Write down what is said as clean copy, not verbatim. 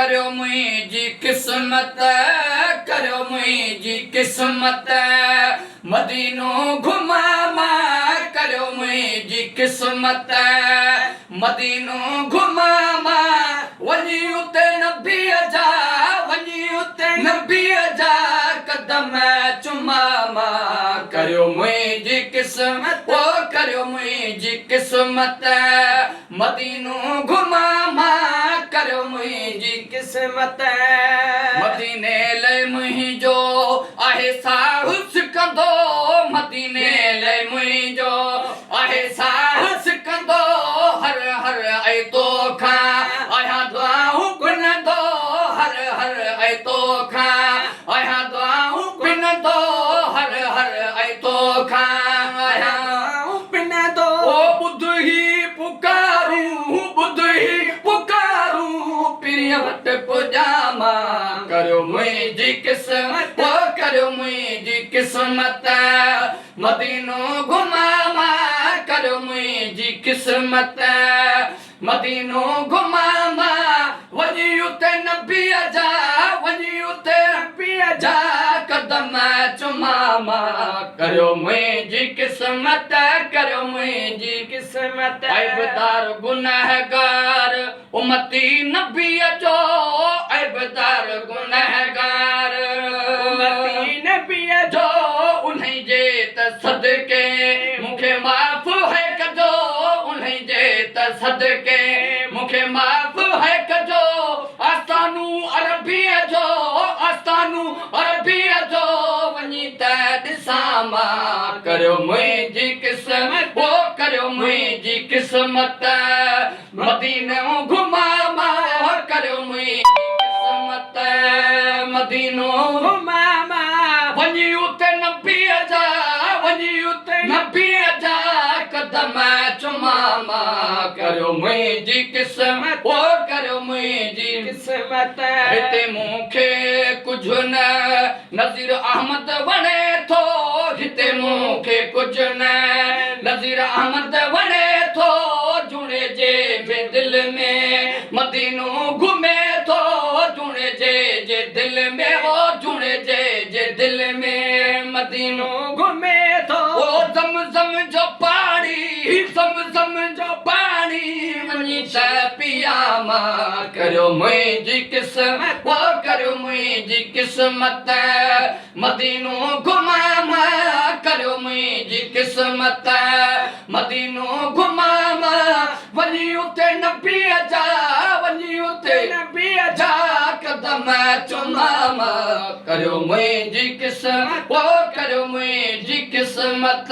करो मुझी किस्मत, करो मुझी किस्मत, मदीनो घुमामा करो मुझी किस्मत, मदीनो घुमामा वनी उते नबी जा, वनी उते नबी जा कदम चुमामा करो मुझी किस्मत, ओ करो मुझी किस्मत, मदीनो घुमामा करो मुझी किस्मत, मदीने ले मुझो आहे साहस कंदो, मदीने ले मुझो आहे साहस कंदो, हर हर ऐ तो खा आया दुआऊं बिन दो, हर हर ऐ तो खा आया दुआऊं बिन दो, हर हर ऐ तो खा आया बिन दो। ओ बुध ही पुकारूं, बुध ही पुकारूं, प्रिय वट पुजामा करो मुझी किस्मत, ओ करो मुझी किस्मत, मदीनो घुमामा करो मुझी किस्मत, मदीनो घुमामा वनी उते नबी जा, वनी उते नबी जा कदम चुमामा करो मुझी किस्मत, करो मुझी किस्मत, ऐबदार गुनहगार उम्मती नबी जो, ऐबदार गुनहगार उम्मती नबी जो, उन्हें जे त सदके मुखे माफ है कजो, उन्हें जे त सदके मुखे माफ है कजो, आस्तानू अरबी जो, आस्तानू अरबी जो वनी त दिसामा करो मुझी किस्मत, वो करो मुझी किस्मत, मदीनो घुमामा करो मुझी किस्मत, मदीनो घुमामा वनी उते नबी जा, वनी उते नबी जा कदम चुमामा करो मुझी किस्मत, ओ करो मुझी किस्मत, हिते मूंखे कुछ न नज़ीर अहमद वणे थो, हिते मूंखे कुछ न नज़ीर अहमद वणे थो, जुड़े जे दिल में मदीनो घुमे थो, जुड़े जे दिल में, ओ जुड़े जे दिल में मदीनो घुमे थो, ओ ज़म जो पानी, ज़म जो पानी वनी त पियामा करो मुझी किस्मत, ओ करो मुझी किस्मत, मदीनो घुमामा करो मुझी किस्मत, मदीनो घुमामा वनी उते नबी जा, वनी उते नबी जा कदम चुमामा करो मुझी किस्मत, ओ करो मुझी किस्मत।